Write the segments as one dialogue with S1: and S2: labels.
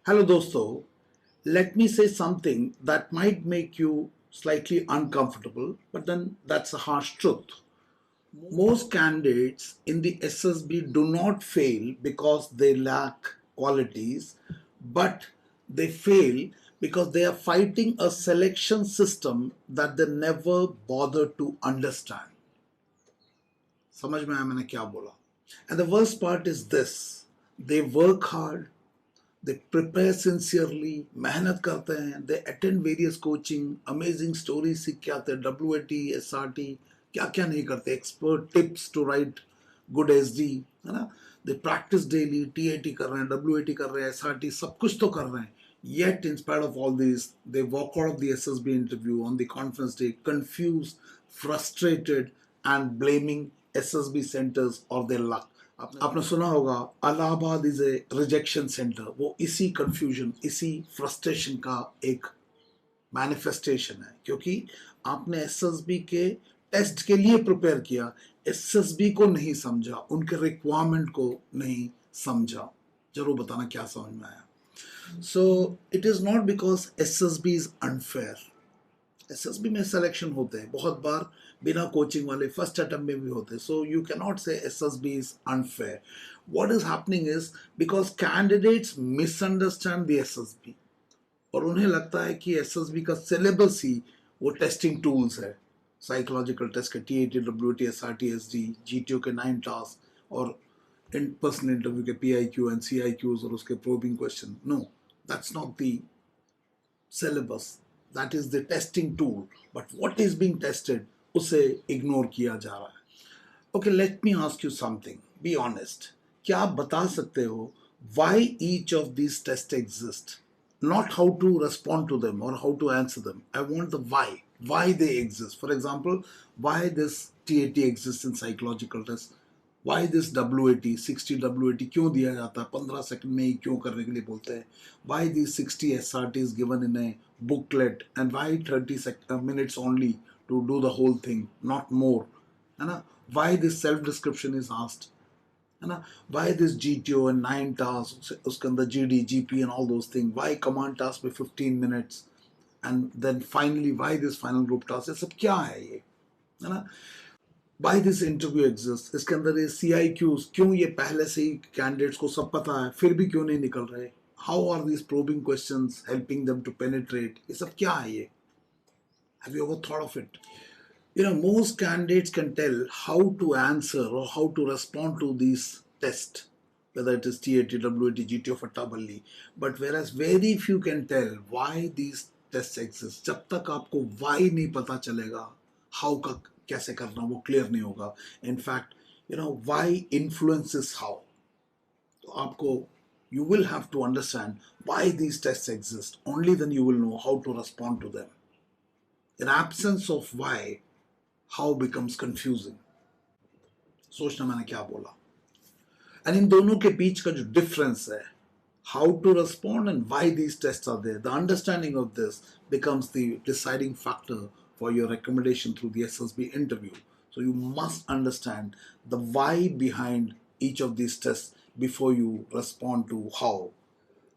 S1: Hello dosto, let me say something that might make you slightly uncomfortable, but then that's a harsh truth. Most candidates in the SSB do not fail because they lack qualities, but they fail because they are fighting a selection system that they never bother to understand. समझ में आया मैंने क्या बोला? And the worst part is this: they work hard, they prepare sincerely, मेहनत करते हैं, they attend various coaching, amazing stories सीख के आते हैं, WAT, SRT, क्या क्या नहीं करते, expert tips to write good SD, है ना? They practice daily, TAT कर रहे हैं, WAT कर रहे हैं, SRT सब कुछ तो कर रहे हैं. Yet, in spite of all this, they walk out of the SSB interview on the conference day confused, frustrated, and blaming SSB centers or their luck. आपने सुना होगा Allahabad is a rejection centre. वो इसी कंफ्यूजन, इसी frustration का एक manifestation है, क्योंकि आपने एसएसबी के टेस्ट के लिए प्रिपेयर किया, एसएसबी को नहीं समझा, उनके रिक्वायरमेंट को नहीं समझा. जरूर बताना क्या समझ में आया. So it is not because SSB is unfair. SSB में सिलेक्शन होते हैं बहुत बार बिना कोचिंग वाले, फर्स्ट अटेम्प्ट में भी होते हैं. सो यू कैन नॉट से SSB is unfair. What is happening is because candidates misunderstand the SSB और उन्हें लगता है कि एसएसबी का सिलेबस ही वो टेस्टिंग टूल्स है. साइकोलॉजिकल टेस्ट के TAT, WT, SRT, SD, GTO के 9 टास्क और इन पर्सनल इंटरव्यू के पीआईक्यू एंड सीआईक्यूज और उसके probing question. No, that's not the syllabus. That is the testing tool, but what is being tested उसे ignore किया जा रहा है. Okay, let me ask you something. Be honest. क्या आप बता सकते हो why each of these tests exist? Not how to respond to them or how to answer them. I want the why. Why they exist. For example, why this TAT exists in psychological tests. Why this WAT, 60 WAT क्यों दिया जाता है, 15 second में ही क्यों करने के लिए बोलते हैं. Why these 60 SRTs given in a booklet and why 30 minutes only to do the whole thing, not more. है ना? Why this self description is asked. है ना? Why this GTO and 9 tasks, उसके अंदर GD, GP and all those things. Why command task with 15 minutes and then finally why this final group task. ये सब क्या है ये, है ना? Why this interview exists. इसके अंदर ये CIQs क्यों, ये पहले से ही कैंडिडेट्स को सब पता है फिर भी क्यों नहीं निकल रहे. How are these probing questions helping them to penetrate. ये सब क्या है ये? Have you ever thought of it? You know, most candidates can tell how to answer or how to respond to these tests, whether it is TAT, WAT, GTO, Fataballi, but whereas very few can tell why these tests exist. जब तक आपको why नहीं पता चलेगा, how का कैसे करना वो क्लियर नहीं होगा. In fact you know why influences how. तो आपको you will have to understand why these tests exist. Only then you will know how to respond to them. In absence of why, how becomes confusing. सोचना मैंने क्या बोला. And इन दोनों के बीच का जो difference है, how to respond and why these tests are there, the understanding of this becomes the deciding factor for your recommendation through the SSB interview. So you must understand the why behind each of these tests before you respond to how.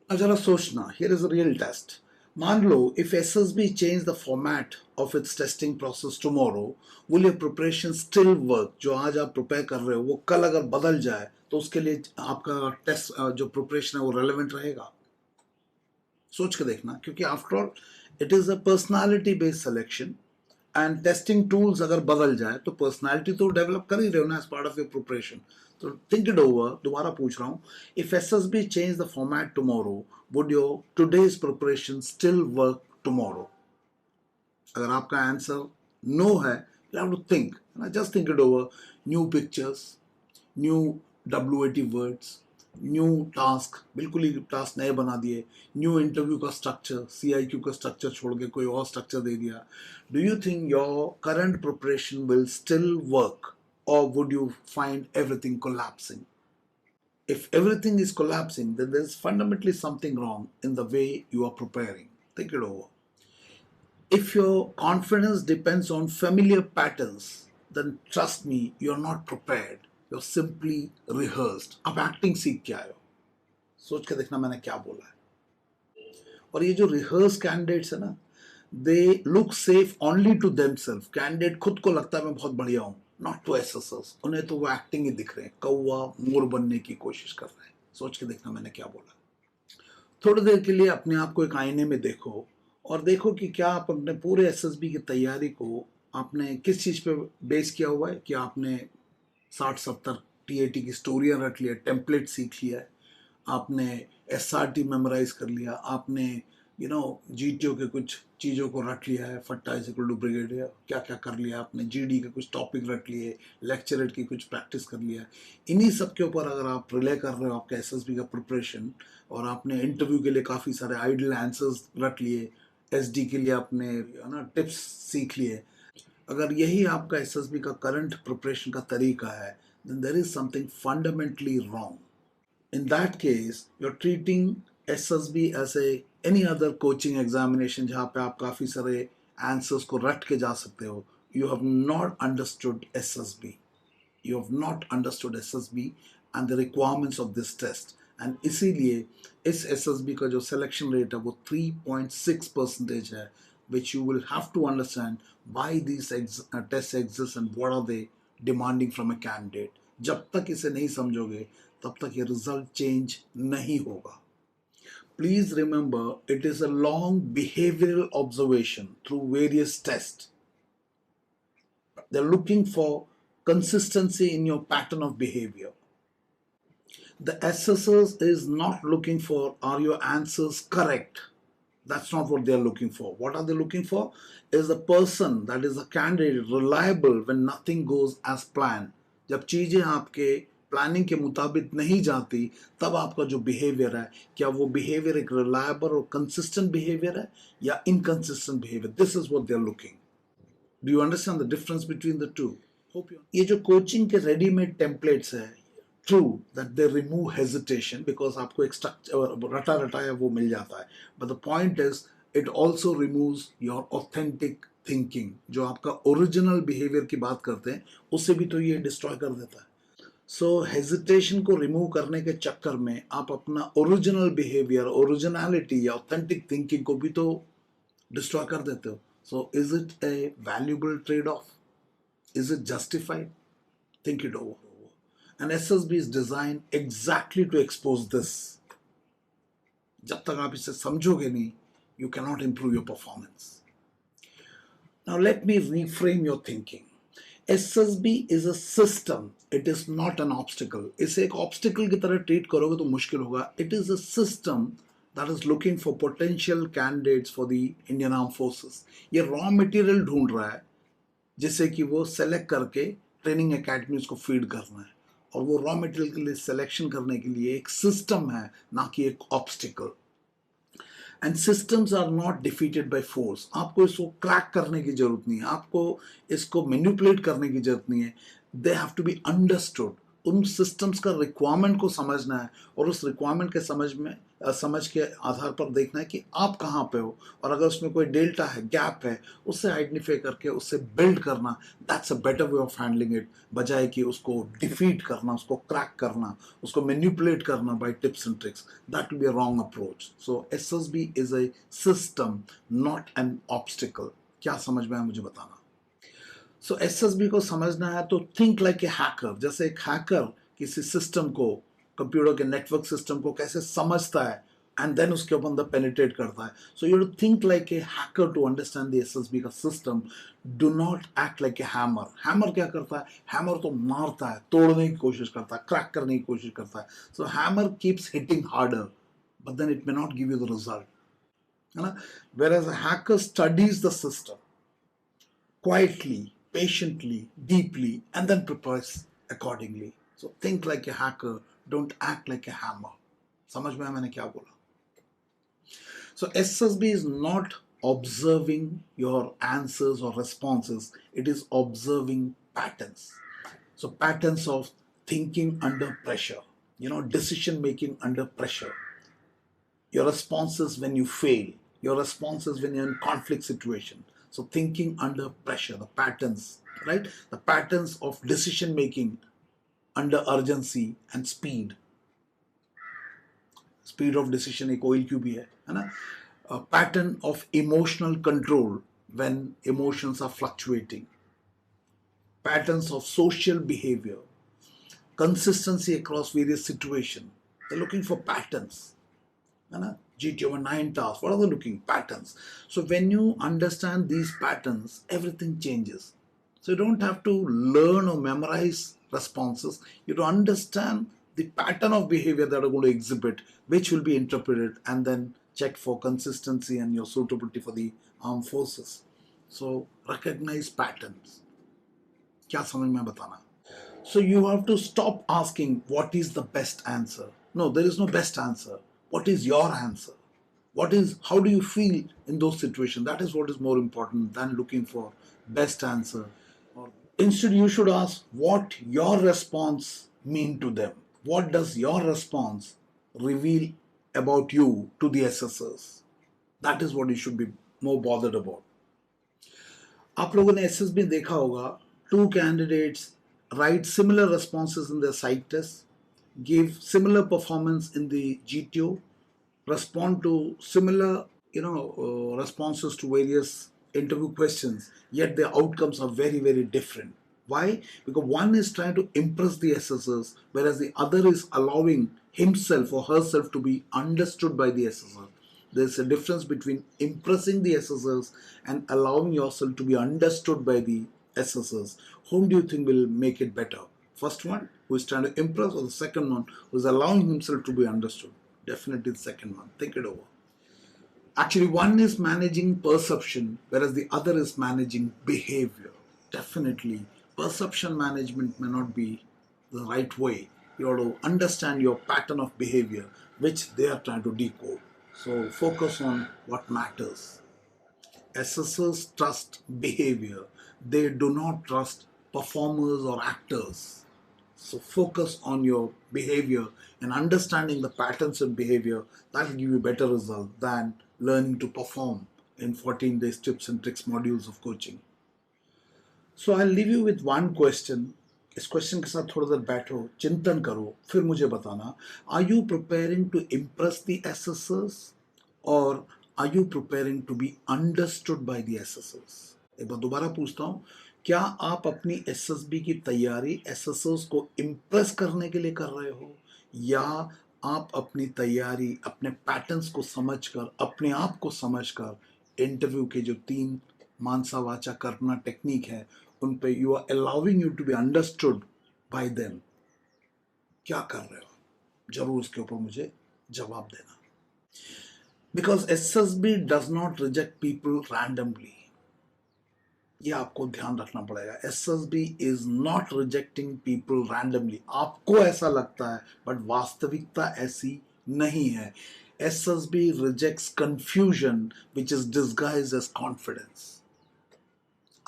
S1: अब जरा सोचना, here is a real test. मान लो if SSB change the format of its testing process tomorrow, will your preparation still work? जो आज आप prepare कर रहे हो वो कल अगर बदल जाए तो उसके लिए आपका टेस्ट जो प्रिपरेशन है वो रेलेवेंट रहेगा. सोच के देखना, क्योंकि after all it is a personality based selection and testing tools अगर बदल जाए तो पर्सनालिटी तो डेवलप कर ही रहे हो ना as part of your preparation. तो थिंक इट ओवर. दोबारा पूछ रहा हूँ, if SSB change the format tomorrow, would your today's preparation still work tomorrow? अगर आपका आंसर नो है, you have to think, just think it over. New pictures, new WAT words, new task, बिल्कुल ही task नए बना दिए, new interview का structure, CIQ का स्ट्रक्चर छोड़ के कोई और स्ट्रक्चर दे दिया. Do you think your current preparation will still work or would you find everything collapsing? If everything is collapsing, then there is fundamentally something wrong in the way you are preparing. Think it over. If your confidence depends on familiar patterns, then trust me, you're not prepared. You're simply rehearsed. अब acting सीख के आए हो. सोच के देखना मैंने क्या बोला है. और ये जो रिहर्स कैंडिडेट्स है ना, they look safe only to themselves. Candidate खुद को लगता है मैं बहुत बढ़िया हूँ, नॉट टू एसेसर्स. उन्हें तो वो एक्टिंग ही दिख रहे हैं, कौवा मोर बनने की कोशिश कर रहे हैं. सोच के देखना मैंने क्या बोला. थोड़ी देर के लिए अपने आप को एक आईने में देखो और देखो कि क्या आप अपने पूरे एसएसबी की तैयारी को आपने किस चीज़ पे बेस किया हुआ है. क्या आपने 60-70 टीएटी की स्टोरियाँ रट लिया, टेम्पलेट सीख लिया है, आपने एसआरटी मेमोराइज कर लिया, आपने जीटीओ के कुछ चीज़ों को रट लिया है, फट्टा इज इक्वल टू ब्रिगेडियर, क्या क्या कर लिया आपने, जीडी के कुछ टॉपिक रट लिए, लेक्चरेट की कुछ प्रैक्टिस कर लिया. इन्हीं सब के ऊपर अगर आप रिले कर रहे हो आपका एसएसबी का प्रिपरेशन, और आपने इंटरव्यू के लिए काफ़ी सारे आइडल आंसर्स रट लिए, एसडी के लिए आपने टिप्स सीख लिए, अगर यही आपका एसएसबी का करंट प्रिपरेशन का तरीका है, then there is something fundamentally wrong. In that case, you're treating SSB as a any other coaching examination जहाँ पे आप काफ़ी सारे answers को रट के जा सकते हो. You have not understood SSB. You have not understood SSB and the requirements of this test. And इसीलिए इस SSB का जो selection rate है वो 3.6% है, which you will have to understand why these tests exist and what are they demanding from a candidate. जब तक इसे नहीं समझोगे तब तक ये रिजल्ट चेंज नहीं होगा. Please remember, it is a long behavioral observation through various tests. They're looking for consistency in your pattern of behavior. The assessors is not looking for are your answers correct. That's not what they're looking for. What are they looking for? Is the person, that is the candidate, reliable when nothing goes as planned. जब चीज़ें आपके planning के मुताबिक नहीं जाती तब आपका जो बिहेवियर है, क्या वो बिहेवियर एक रिलायबल और कंसिस्टेंट बिहेवियर है या inconsistent behaviour. This is what they are looking. Do you understand the difference between the two? ये जो कोचिंग के रेडीमेड टेम्पलेट्स है, true that they remove hesitation because आपको एक स्ट्रक्चर रटा रटाया वो मिल जाता है, but the point is it also removes your authentic thinking. जो आपका ओरिजिनल बिहेवियर की बात करते हैं उससे भी तो ये डिस्ट्रॉय कर देता है. सो हेजिटेशन को रिमूव करने के चक्कर में आप अपना ओरिजिनल बिहेवियर, ओरिजिनलिटी या ऑथेंटिक थिंकिंग को भी तो डिस्ट्रॉय कर देते हो. So is it A valuable trade off? Is it justified? Think it over. And SSB is designed exactly to expose this. जब तक आप इसे समझोगे नहीं, you cannot improve your performance. Now let me reframe your thinking. SSB is a system. It is not an obstacle. इसे एक obstacle की तरह treat करोगे तो मुश्किल होगा. It is a system that is looking for potential candidates for the Indian Armed Forces. ये raw material ढूंढ रहा है जिसे कि वो select करके training academies को feed करना है. और वो रॉ मटेरियल के लिए सिलेक्शन करने के लिए एक सिस्टम है, ना कि एक obstacle. And systems are not defeated by force. आपको इसको क्रैक करने की जरूरत नहीं है, आपको इसको मैनिपुलेट करने की जरूरत नहीं है. They have to be understood. उन सिस्टम्स का रिक्वायरमेंट को समझना है और उस रिक्वायरमेंट के समझ के आधार पर देखना है कि आप कहाँ पे हो, और अगर उसमें कोई डेल्टा है, गैप है, उससे आइडेंटिफाई करके उससे बिल्ड करना. That's a better way of handling it, बजाय कि उसको डिफीट करना, उसको क्रैक करना, उसको मैनिपुलेट करना by tips and tricks. That will be a wrong approach. So SSB is a system, not an obstacle. क्या समझ में आया मुझे बताना. सो एसएसबी को समझना है तो थिंक लाइक ए हैकर. जैसे एक हैकर किसी सिस्टम को, कंप्यूटर के नेटवर्क सिस्टम को कैसे समझता है एंड देन उसके ऊपर अंदर पेनिट्रेट करता है. So you think like a hacker to understand the SSB का system. Do not act like a hammer. Hammer क्या करता है? हैमर तो मारता है, तोड़ने की कोशिश करता है, क्रैक करने की कोशिश करता है. So hammer keeps hitting harder but then it may not give you the result, है ना. Whereas a hacker studies the system quietly, patiently, deeply, and then prepares accordingly. So think like a hacker, don't act like a hammer. समझ में आया मैंने क्या बोला? So SSB is not observing your answers or responses, it is observing patterns. So patterns of thinking under pressure, decision making under pressure, your responses when you fail, your responses when you're in conflict situation. So thinking under pressure, the patterns, right? The patterns of decision making under urgency and speed. Speed of decision एक OLQ भी है ना. a pattern of emotional control when emotions are fluctuating, patterns of social behavior, consistency across various situations. They're looking for patterns. GTO 9 tasks, what are they looking? Patterns. So when you understand these patterns, everything changes. So you don't have to learn or memorize responses. You have to understand the pattern of behavior that are going to exhibit, which will be interpreted and then checked for consistency and your suitability for the armed forces. So recognize patterns. क्या समझ में बताना? So you have to stop asking what is the best answer. No, there is no best answer. What is your answer? How do you feel in those situations? That is what is more important than looking for best answer. Instead, you should ask what your response mean to them. What does your response reveal about you to the assessors? That is what you should be more bothered about. आप लोगों ने SSB में देखा होगा, two candidates write similar responses in their psych test, give similar performance in the GTO, respond to similar responses to various interview questions, yet their outcomes are very, very different. Why? Because one is trying to impress the assessors, whereas the other is allowing himself or herself to be understood by the assessor. There's a difference between impressing the assessors and allowing yourself to be understood by the assessors. Whom do you think will make it better? First one, who is trying to impress, or the second one, who is allowing himself to be understood? Definitely the second one. Think it over. Actually, one is managing perception, whereas the other is managing behavior. Definitely, perception management may not be the right way. You have to understand your pattern of behavior, which they are trying to decode. So focus on what matters. Assessors trust behavior. They do not trust performers or actors. So focus on your behavior and understanding the patterns of behavior. That will give you a better result than learning to perform in 14 days tips and tricks modules of coaching. So I'll leave you with one question. इस question के साथ थोड़ा देर बैठो, चिंतन करो, फिर मुझे बताना. Are you preparing to impress the assessors or are you preparing to be understood by the assessors? एक बार दोबारा पूछता हूँ, क्या आप अपनी एसएसबी की तैयारी एसएसओस को इम्प्रेस करने के लिए कर रहे हो, या आप अपनी तैयारी अपने पैटर्न्स को समझकर, अपने आप को समझकर इंटरव्यू के जो 3 मानसा वाचा कर्मणा टेक्निक है उन पे you are allowing you to be understood by them? क्या कर रहे हो? जरूर उसके ऊपर मुझे जवाब देना. Because SSB does not reject people randomly. ये आपको ध्यान रखना पड़ेगा. SSB is not rejecting people randomly. आपको ऐसा लगता है, बट वास्तविकता ऐसी नहीं है. SSB rejects confusion which is disguised as confidence.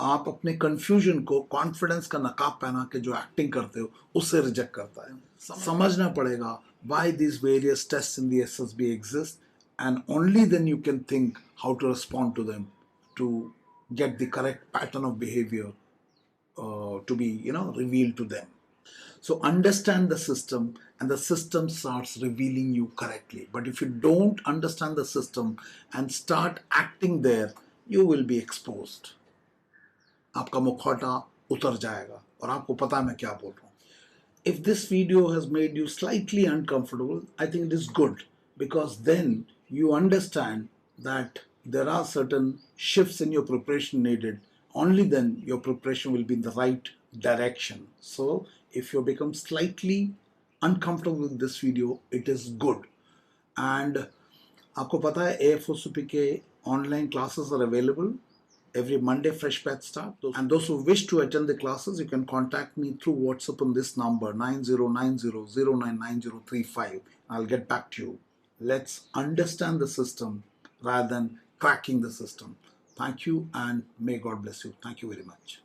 S1: आप अपने कंफ्यूजन को कॉन्फिडेंस का नकाब पहना के जो एक्टिंग करते हो उससे रिजेक्ट करता है. समझना पड़ेगा why these various tests in the SSB exist, and only then you can think how to respond to them to get the correct pattern of behavior to be revealed to them. So understand the system and the system starts revealing you correctly. But if you don't understand the system and start acting there, you will be exposed. आपका मुखौटा उतर जाएगा और आपको पता है मैं क्या बोल रहा हूँ. If this video has made you slightly uncomfortable, I think it is good, because then you understand that there are certain shifts in your preparation needed. Only then your preparation will be in the right direction. So if you become slightly uncomfortable with this video, it is good. And आपको पता है AFOSOP के online classes are available. Every Monday, fresh batch start. And those who wish to attend the classes, you can contact me through WhatsApp on this number 9090099035. I'll get back to you. Let's understand the system rather than cracking the system. Thank you, and may God bless you. Thank you very much.